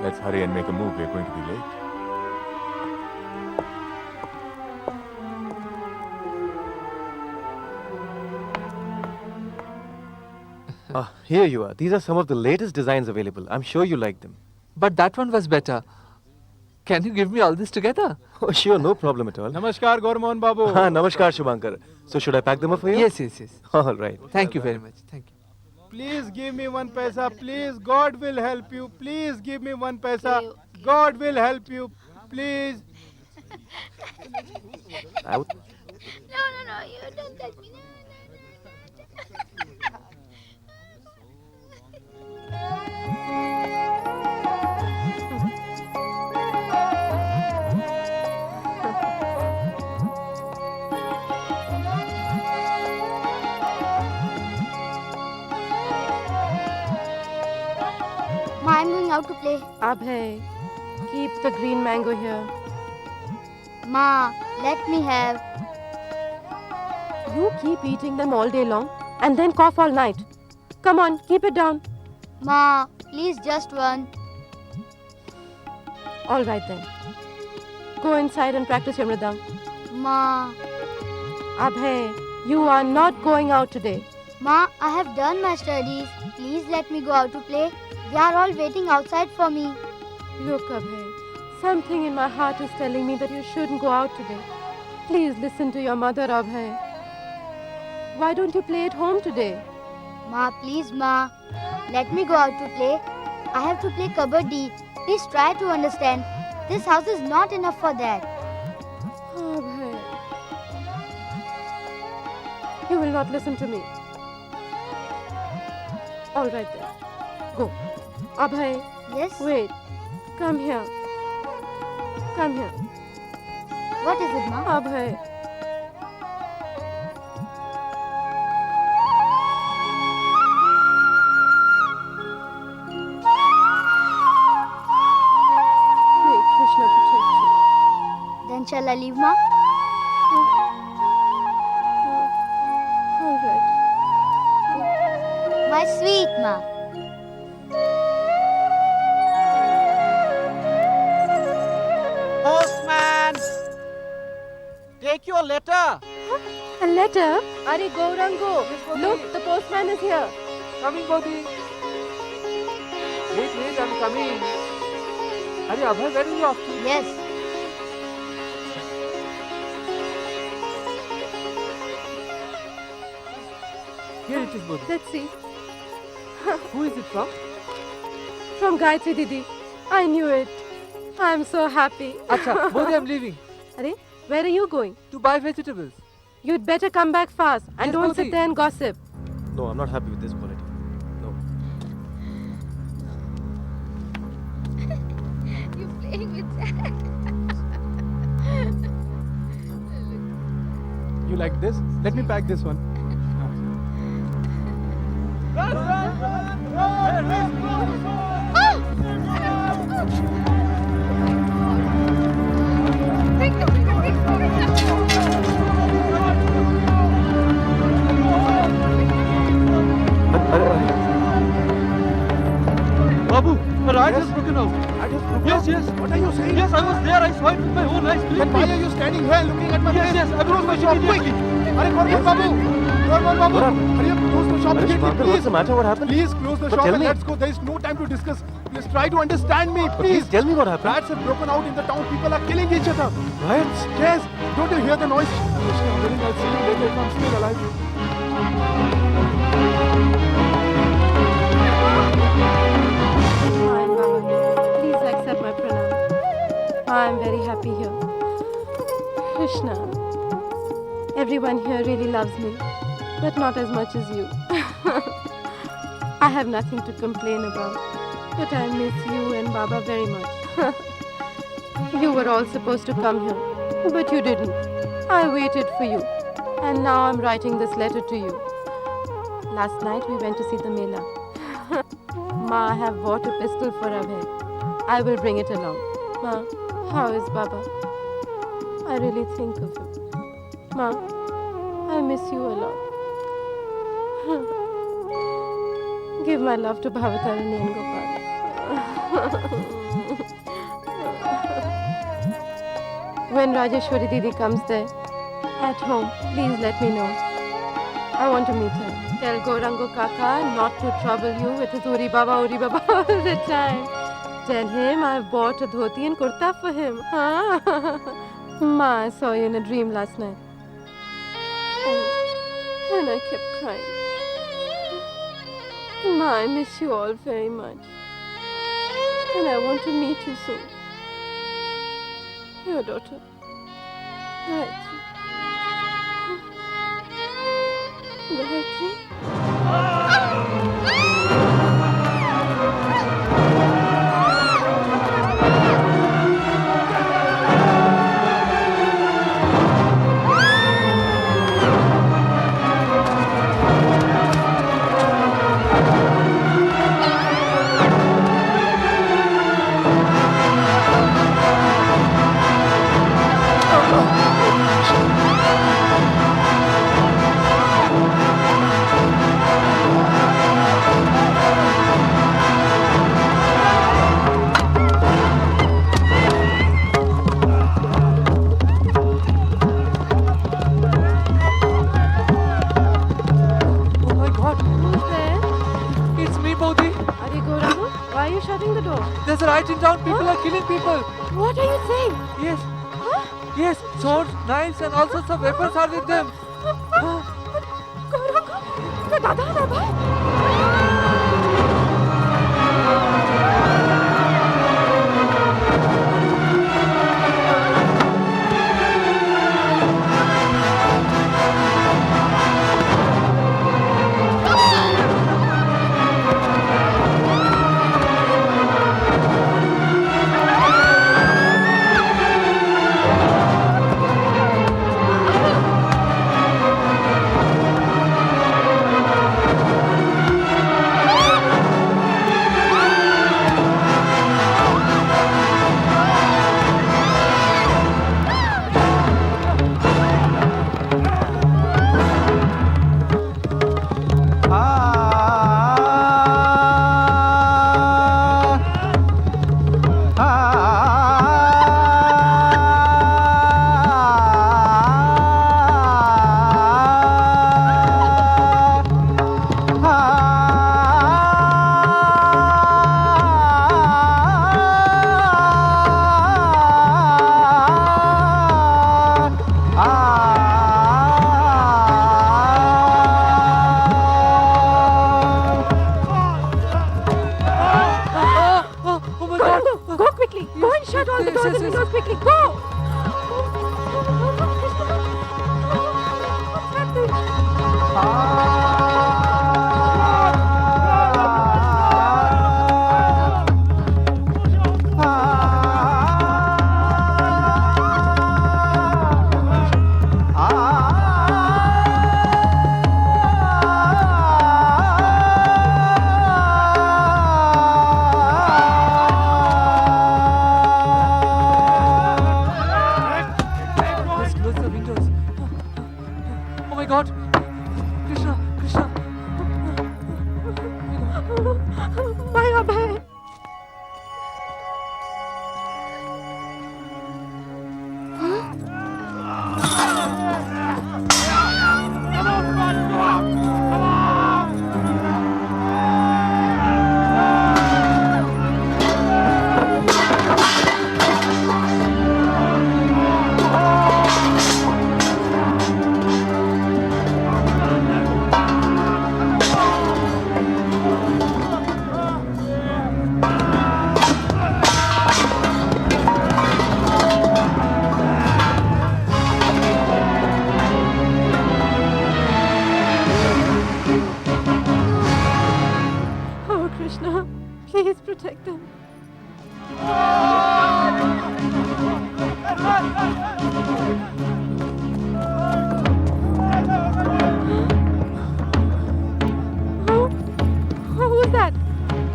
let's hurry and make a move. We're going to be late. Here you are. These are some of the latest designs available. I'm sure you like them. But that one was better. Can you give me all this together? Oh, sure, no problem at all. Namaskar, Gormon Babu. Namaskar, Shubhankar. So should I pack them up for you? Yes, yes, yes. All right. Thank you very much. Thank you. Please give me 1 paisa. Please, God will help you. Please give me 1 paisa. God will help you. Please. No, you don't touch me. Ma, I'm going out to play. Abhay, keep the green mango here. Ma, let me have. You keep eating them all day long and then cough all night. Come on, keep it down. Ma, please just one. All right then. Go inside and practice your mridang. Ma. Abhay, You are not going out today. Ma, I have done my studies. Please let me go out to play. They are all waiting outside for me. Look, Abhay, something in my heart is telling me that you shouldn't go out today. Please listen to your mother, Abhay. Why don't you play at home today? Ma, please, Ma. Let me go out to play. I have to play kabaddi. Please try to understand. This house is not enough for that. Abhay. You will not listen to me. All right then. Go. Abhay. Yes? Wait. Come here. Come here. What is it, Ma? Abhay. May Krishna protect you. Then shall I leave, Ma? All right. My sweet Ma. Postman! Take your letter. A letter? Are Gaurango. Look, the postman is here. Coming, Bodhi. Wait, I'm coming. Are Abhay, where are you off to? Yes. Here it is, Bodhi. Let's see. Who is it from? From Gayatri Didi. I knew it. I'm so happy. Acha, Bodhi, I'm leaving. Are, where are you going? To buy vegetables. You'd better come back fast and Yes, don't Bodhi. sit there and gossip. No, I'm not happy with this quality. No. You're playing with Jack. You like this? Let me pack this one. Babu, the ride has broken out. Yes, yes. What are you saying? Yes, I was there. I saw it with my own eyes. Then why are you standing here looking at my face? Yes, I close my shop quickly. Arey, Babu. Come on, Babu. Hurry up, close the shop quickly, please. What's the matter? What happened? Please close the But shop tell and me. let's go. There is no time to discuss. Please try to understand me, Please please. tell me what happened. Rats have broken out in the town. People are killing each other. Riots? Yes. Don't you hear the noise? Krishna, I'm willing. I'll see you later if I'm still alive. Fine, Baba. Please accept my pranam. I'm very happy here. Krishna, everyone here really loves me, but not as much as you. I have nothing to complain about, but I miss you and Baba very much. You were all supposed to come here, but you didn't. I waited for you, and now I'm writing this letter to you. Last night we went to see the Mela. Ma, I have bought a pistol for Abhay. I will bring it along. Ma, how is Baba? I really think of him. Ma, I miss you a lot. Give my love to Bhavatarani and Gopal. When Rajeshwari Didi comes there, at home, please let me know. I want to meet her. Tell Gaurango Kaka not to trouble you with his Uri Baba all the time. Tell him I've bought a dhoti and kurta for him. Ma, I saw you in a dream last night. And I kept crying. Ma, I miss you all very much. And I want to meet you soon. Your daughter, Gayatri. Gayatri? Paudi. Are you Gauramu? Why are you shutting the door? There's a riot in town. People are killing people. What are you saying? Yes. Yes, swords, knives, and all sorts of weapons are with them. Gauramu, your dada na bhai.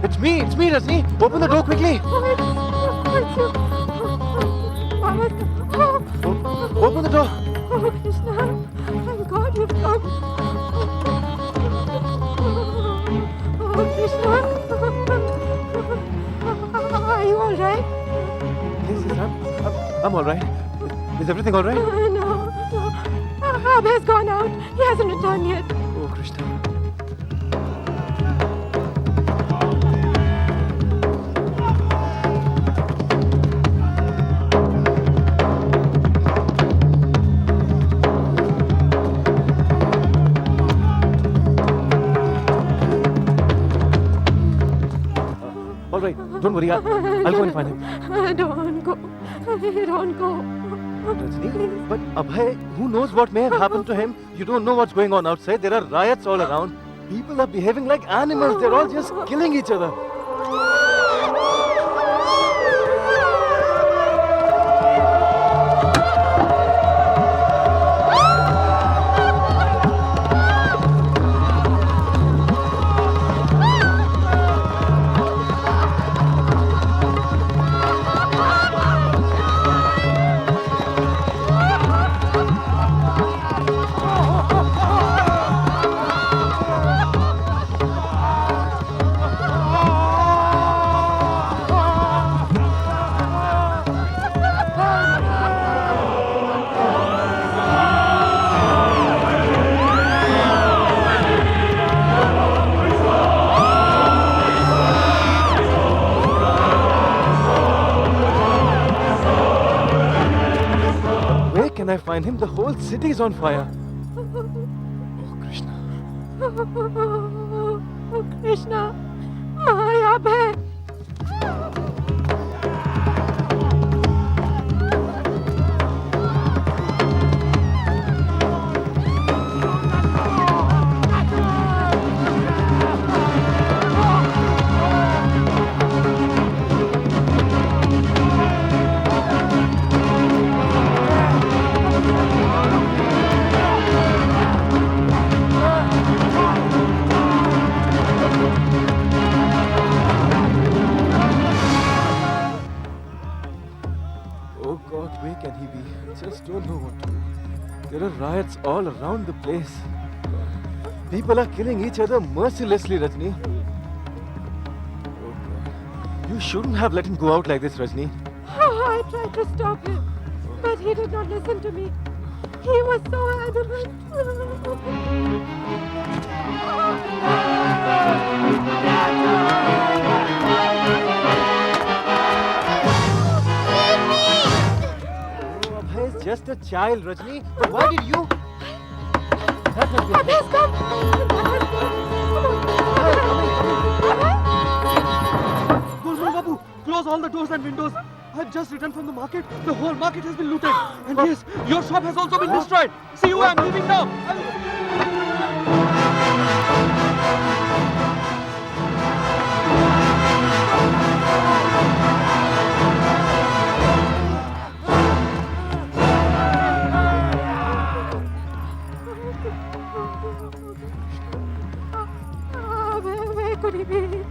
It's me, Rajni. Open the door quickly. Open the door. Oh, Krishna. Thank God you've come. Oh, Krishna. Are you all right? Yes, I'm all right. Is everything all right? No. Abhay has gone out. He hasn't returned yet. Oh, Krishna. All right, don't worry. I'll go and find him. Don't go. Don't go. Rajni, but Abhay, who knows what may have happened to him? You don't know what's going on outside. There are riots all around. People are behaving like animals. They're all just killing each other. find him, the whole city is on fire. Krishna, Maya bhai. Oh God, where can he be? Just don't know what to do. There are riots all around the place. People are killing each other mercilessly, Rajni. Oh God. You shouldn't have let him go out like this, Rajni. I tried to stop him, but he did not listen to me. He was so adamant. Oh, Abhay is just a child, Rajni. But why did you? That must be Abhay, come. Gulmal Babu, close all the doors and windows. I've just returned from the market. The whole market has been looted. And yes, your shop has also been destroyed. See you, I'm leaving now. Where could he be?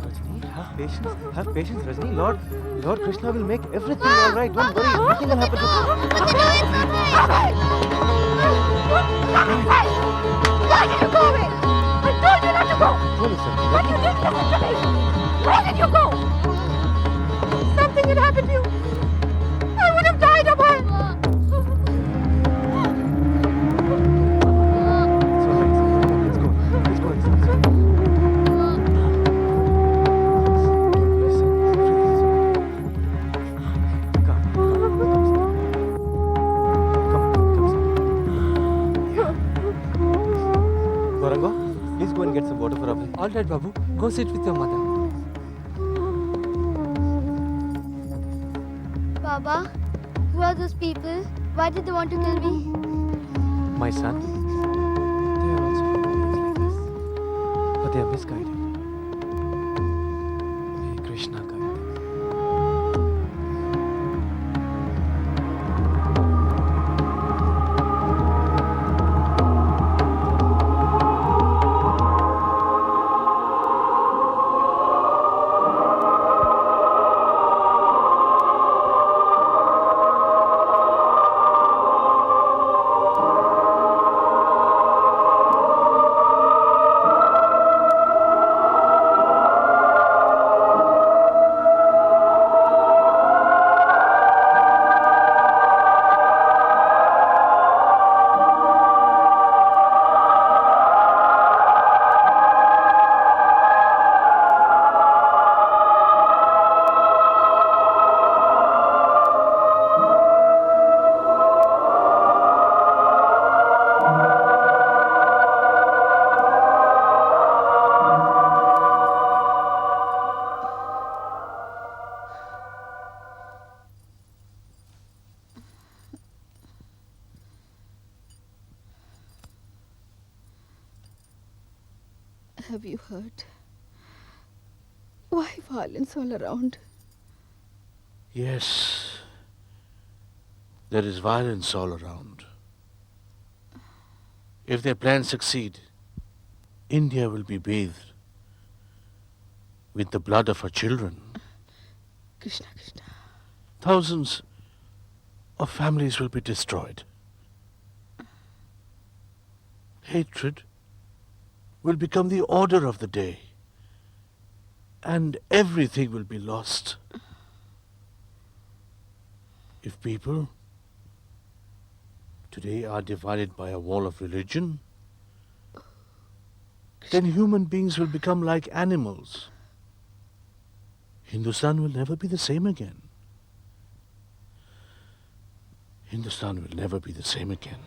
Rajni, have patience, Rajni. Lord Krishna will make everything all right. Don't worry, nothing will happen to Why did you go away? I told you not to go. But you didn't listen to me. Where did you go? Something had happened to you. I would have died, Abhay. Gaurango, please go and get some water for Abhay. All right, Babu. Go sit with your mother. Baba, who are those people? Why did they want to kill me? My son, they are also human like this, but they are misguided. May Krishna guide them. Have you heard? Why violence all around? Yes, there is violence all around. If their plans succeed, India will be bathed with the blood of her children. Krishna, Krishna. Thousands of families will be destroyed. Hatred will become the order of the day, and everything will be lost. If people today are divided by a wall of religion, then human beings will become like animals. Hindustan will never be the same again. Hindustan will never be the same again.